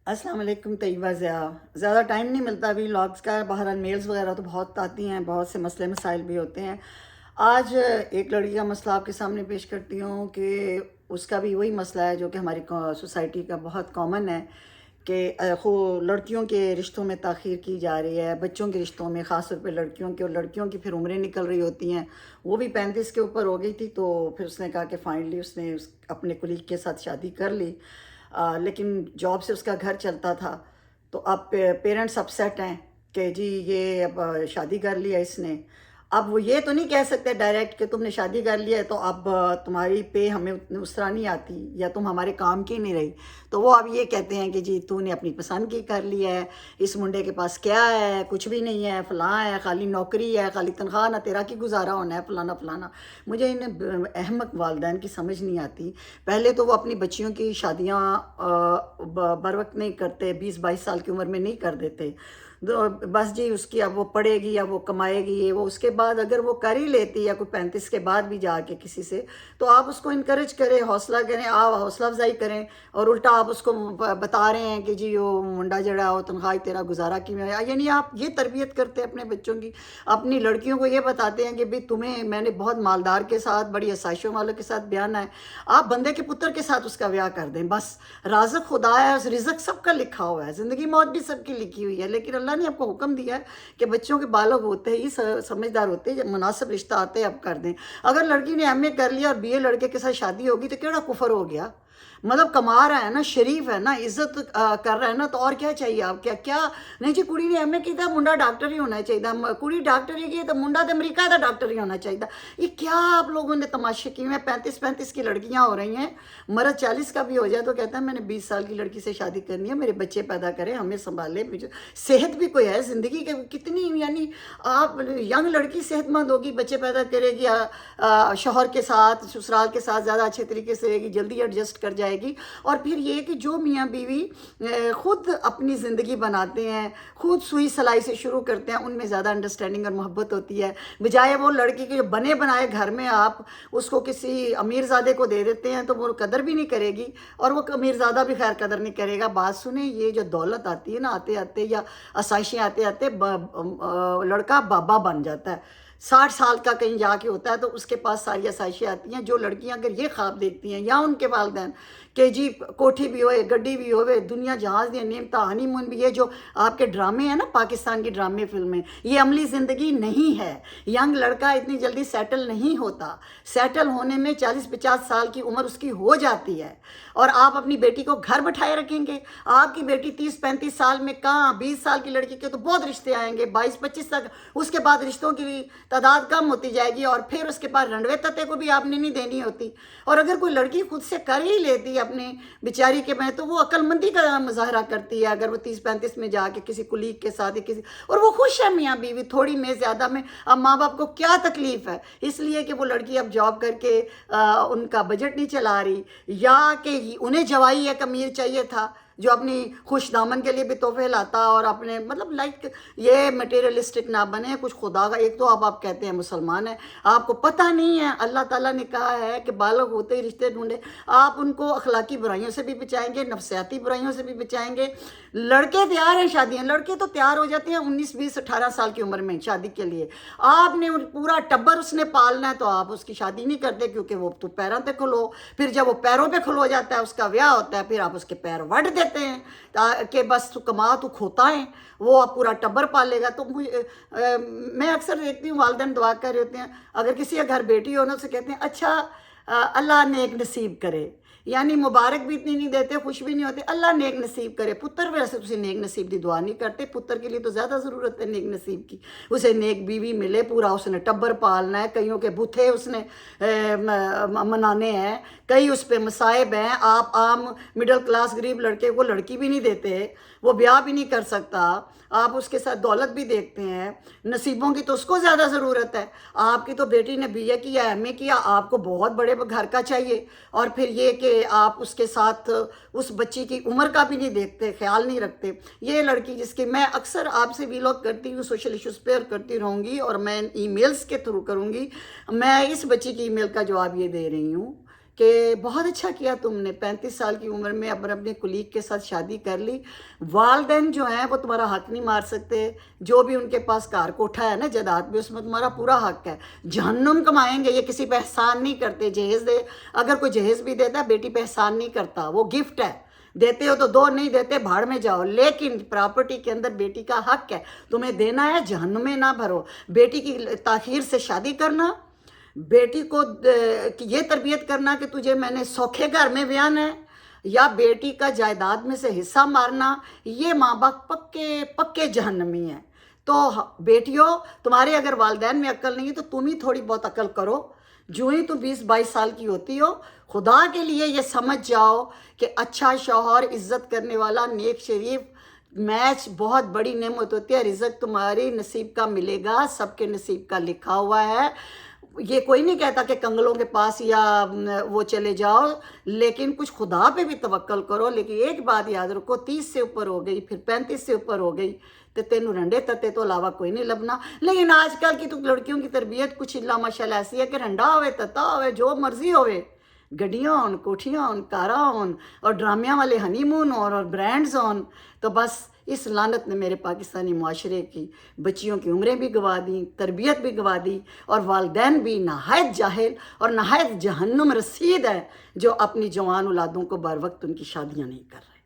السلام علیکم طیبہ زیادہ ٹائم نہیں ملتا ابھی لاگس کا، بہرحال میلز وغیرہ تو بہت آتی ہیں، بہت سے مسئلے مسائل بھی ہوتے ہیں۔ آج ایک لڑکی کا مسئلہ آپ کے سامنے پیش کرتی ہوں کہ اس کا بھی وہی مسئلہ ہے جو کہ ہماری سوسائٹی کا بہت کامن ہے کہ لڑکیوں کے رشتوں میں تاخیر کی جا رہی ہے، بچوں کے رشتوں میں، خاص طور پہ لڑکیوں کے، اور لڑکیوں کی پھر عمریں نکل رہی ہوتی ہیں۔ وہ بھی 35 کے اوپر ہو گئی تھی، تو پھر اس نے کہا کہ فائنلی اس نے اپنے کلیگ کے ساتھ شادی کر لی، لیکن جاب سے اس کا گھر چلتا تھا۔ تو اب پیرنٹس اپسیٹ ہیں کہ جی یہ اب شادی کر لیا اس نے۔ اب وہ یہ تو نہیں کہہ سکتے ڈائریکٹ کہ تم نے شادی کر لیا ہے تو اب تمہاری پے ہمیں اس طرح نہیں آتی، یا تم ہمارے کام کی نہیں رہی۔ تو وہ اب یہ کہتے ہیں کہ جی تو نے اپنی پسند کی کر لی ہے، اس منڈے کے پاس کیا ہے، کچھ بھی نہیں ہے، فلاں ہے، خالی نوکری ہے، خالی تنخواہ، نہ تیرا کی گزارا ہونا ہے، فلانا فلانا۔ مجھے ان احمق والدین کی سمجھ نہیں آتی۔ پہلے تو وہ اپنی بچیوں کی شادیاں بروقت نہیں کرتے، 20-22 سال کی عمر میں نہیں کر دیتے، بس جی اس کی اب وہ پڑھے گی یا وہ کمائے گی، وہ اس کے بعد اگر وہ کر ہی لیتی یا کوئی 35 کے بعد بھی جا کے کسی سے، تو آپ اس کو انکریج کریں، حوصلہ کریں، آپ حوصلہ افزائی کریں، اور الٹا آپ اس کو بتا رہے ہیں کہ جی وہ منڈا جڑا ہو تنخواہ تیرا گزارا کی میں، یعنی آپ یہ تربیت کرتے ہیں اپنے بچوں کی، اپنی لڑکیوں کو یہ بتاتے ہیں کہ بھئی تمہیں میں نے بہت مالدار کے ساتھ، بڑی آسائشوں والوں کے ساتھ بیاہ ہے، آپ بندے کے پتر کے ساتھ اس کا بیاہ کر دیں، بس رازق خدا ہے، رزق سب کا لکھا ہوا ہے، زندگی موت بھی سب کی لکھی ہوئی ہے، لیکن اللہ نے آپ کو حکم دیا ہے کہ بچوں کے بالغ ہوتے ہی سمجھدار ہوتے ہیں، جب مناسب رشتہ آتے ہیں اب کر دیں۔ اگر لڑکی نے ایم اے کر لیا اور بی اے لڑکے کے ساتھ شادی ہوگی تو کیڑا کفر ہو گیا؟ مطلب کما رہا ہے نا، شریف ہے نا، عزت کر رہا ہے نا، تو اور کیا چاہیے آپ؟ کیا نہیں جی کڑی نے ایم اے کی تھا منڈا ڈاکٹر ہی ہونا چاہیے، کڑی ڈاکٹر ہی کی تو منڈا تو امریکہ کا ڈاکٹر ہی ہونا چاہیے۔ یہ کیا آپ لوگوں نے تماشے کیے ہیں؟ 35 کی لڑکیاں ہو رہی ہیں، مرد 40 کا بھی ہو جائے تو کہتا ہے میں نے 20 سال کی لڑکی سے شادی کرنی ہے، میرے بچے پیدا کریں، ہمیں سنبھالے، صحت بھی کوئی ہے زندگی کے کتنی، یعنی آپ ینگ لڑکی صحت مند ہوگی، بچے پیدا کرے گی، شوہر کے ساتھ، سسرال کے ساتھ زیادہ اچھے طریقے سے رہے گی، جلدی ایڈجسٹ کر جائے گی۔ اور پھر یہ کہ جو میاں بیوی خود اپنی زندگی بناتے ہیں، خود سوئی سلائی سے شروع کرتے ہیں، ان میں زیادہ انڈرسٹینڈنگ اور محبت ہوتی ہے، بجائے وہ لڑکی کے جو بنے بنائے گھر میں آپ اس کو کسی امیر زادے کو دے دیتے ہیں تو وہ قدر بھی نہیں کرے گی، اور وہ امیر زادہ بھی خیر قدر نہیں کرے گا۔ بات سنیں، یہ جو دولت آتی ہے نا آتے آتے، یا آسائشیں آتے آتے، لڑکا بابا بن جاتا ہے، 60 سال کا کہیں جا کے ہوتا ہے تو اس کے پاس ساری آسائشیں آتی ہیں۔ جو لڑکیاں اگر یہ خواب دیکھتی ہیں، یا ان کے والدین، کہ جی کوٹھی بھی ہوئے، گڈی بھی ہوئے، دنیا جہاز دیا نعمتہ، ہنی مون بھی، یہ جو آپ کے ڈرامے ہیں نا پاکستان کی ڈرامے فلمیں، یہ عملی زندگی نہیں ہے۔ ینگ لڑکا اتنی جلدی سیٹل نہیں ہوتا، سیٹل ہونے میں 40-50 سال کی عمر اس کی ہو جاتی ہے، اور آپ اپنی بیٹی کو گھر بٹھائے رکھیں گے؟ آپ کی بیٹی 30-35 سال میں کہاں، 20 سال کی لڑکی کے تو بہت رشتے آئیں گے، 22-25 تک، اس کے بعد رشتوں کی تعداد کم ہوتی جائے گی، اور پھر اس کے بعد رنڈوے تتے کو بھی آپ نے نہیں دینی ہوتی۔ اور اگر کوئی لڑکی خود سے کر ہی لیتی ہے اپنے بیچاری کے میں، تو وہ عقل مندی کا مظاہرہ کرتی ہے، اگر وہ 30-35 میں جا کے کسی کلیگ کے ساتھ کسی، اور وہ خوش ہے میاں بیوی، تھوڑی میں زیادہ میں، اب ماں باپ کو کیا تکلیف ہے؟ اس لیے کہ وہ لڑکی اب جاب کر کے ان کا بجٹ نہیں چلا رہی، یا کہ انہیں جوائی ایک امیر چاہیے تھا جو اپنی خوش دامن کے لیے بھی تحفے لاتا، اور اپنے مطلب لائک یہ مٹیریلسٹک نہ بنے کچھ خدا کا۔ ایک تو آپ کہتے ہیں مسلمان ہیں، آپ کو پتہ نہیں ہے اللہ تعالیٰ نے کہا ہے کہ بالغ ہوتے ہی رشتے ڈھونڈے۔ آپ ان کو اخلاقی برائیوں سے بھی بچائیں گے، نفسیاتی برائیوں سے بھی بچائیں گے۔ لڑکے تیار ہیں شادیاں، لڑکے تو تیار ہو جاتے ہیں 19-20-18 سال کی عمر میں شادی کے لیے۔ آپ نے پورا ٹبر اس نے پالنا ہے تو آپ اس کی شادی نہیں کرتے، کیونکہ وہ تو پیروں پہ کھلو، پھر جب وہ پیروں پہ کھلو جاتا ہے، اس کا بیاہ ہوتا ہے، پھر آپ اس کے پیر وڈ دیتے ہیں کہ بس تو کما تو کھوتا ہے، وہ آپ پورا ٹبر پالے گا۔ تو میں اکثر دیکھتی ہوں والدین دعا کر رہے ہوتے ہیں، اگر کسی کا گھر بیٹی ہو نا سے کہتے ہیں اچھا اللہ نیک نصیب کرے، یعنی مبارک بھی اتنی نہیں دیتے، خوش بھی نہیں ہوتے، اللہ نیک نصیب کرے۔ پتر ویسے اسے نیک نصیب دی دعا نہیں کرتے، پتر کے لیے تو زیادہ ضرورت ہے نیک نصیب کی، اسے نیک بیوی ملے، پورا اس نے ٹبر پالنا ہے، کئیوں کے بھوتھے اس نے منانے ہیں، کئی اس پہ مصائب ہیں۔ آپ عام مڈل کلاس غریب لڑکے کو لڑکی بھی نہیں دیتے، وہ بیاہ بھی نہیں کر سکتا، آپ اس کے ساتھ دولت بھی دیکھتے ہیں، نصیبوں کی تو اس کو زیادہ ضرورت ہے۔ آپ کی تو بیٹی نے بی اے کیا، ایم اے کیا، آپ کو بہت بڑے گھر کا چاہیے، اور پھر یہ کہ آپ اس کے ساتھ اس بچی کی عمر کا بھی نہیں دیکھتے، خیال نہیں رکھتے۔ یہ لڑکی جس کی میں اکثر آپ سے ویلاگ کرتی ہوں، سوشل ایشوز پہ کرتی رہوں گی، اور میں ای میلز کے تھرو کروں گی، میں اس بچی کی ای میل کا جواب یہ دے رہی ہوں کہ بہت اچھا کیا تم نے 35 سال کی عمر میں اپنے کلیگ کے ساتھ شادی کر لی. والدین جو ہیں وہ تمہارا حق نہیں مار سکتے. جو بھی ان کے پاس کار کوٹھا ہے نا جائیداد بھی، اس میں تمہارا پورا حق ہے. جہنم کمائیں گے، یہ کسی پہ احسان نہیں کرتے. جہیز دے، اگر کوئی جہیز بھی دیتا ہے بیٹی پہ احسان نہیں کرتا، وہ گفٹ ہے. دیتے ہو تو دو، نہیں دیتے بھاڑ میں جاؤ. لیکن پراپرٹی کے اندر بیٹی کا حق ہے، تمہیں دینا ہے. جہنم میں نہ بھرو. بیٹی کی تاخیر سے شادی کرنا، بیٹی کو یہ تربیت کرنا کہ تجھے میں نے سوکھے گھر میں بیانا ہے، یا بیٹی کا جائیداد میں سے حصہ مارنا، یہ ماں باپ پکے پکے جہنمی ہیں. تو بیٹیوں، تمہارے اگر والدین میں عقل نہیں ہے تو تم ہی تھوڑی بہت عقل کرو. جو ہی تم 20-22 سال کی ہوتی ہو، خدا کے لیے یہ سمجھ جاؤ کہ اچھا شوہر، عزت کرنے والا، نیک شریف میچ بہت بڑی نعمت ہوتی ہے. رزق تمہاری نصیب کا ملے گا، سب کے نصیب کا لکھا ہوا ہے. یہ کوئی نہیں کہتا کہ کنگلوں کے پاس یا وہ چلے جاؤ، لیکن کچھ خدا پہ بھی توکل کرو. لیکن ایک بات یاد رکھو، 30 سے اوپر ہو گئی، پھر 35 سے اوپر ہو گئی تو تینوں رنڈے تتے تو علاوہ کوئی نہیں لبنا. لیکن آج کل کی تو لڑکیوں کی تربیت کچھ اللہ ماشاءاللہ ایسی ہے کہ رنڈا ہوئے تتا ہوئے جو مرضی ہوئے، گڈیاں ہون، کوٹھیاں ہون، کاراں ہون، اور ڈرامیاں والے ہنی مون ہون، اور برانڈز ہون. تو بس اس لعنت نے میرے پاکستانی معاشرے کی بچیوں کی عمریں بھی گوا دیں، تربیت بھی گوا دی، اور والدین بھی نہایت جاہل اور نہایت جہنم رسید ہیں جو اپنی جوان اولادوں کو بر وقت ان کی شادیاں نہیں کر رہے.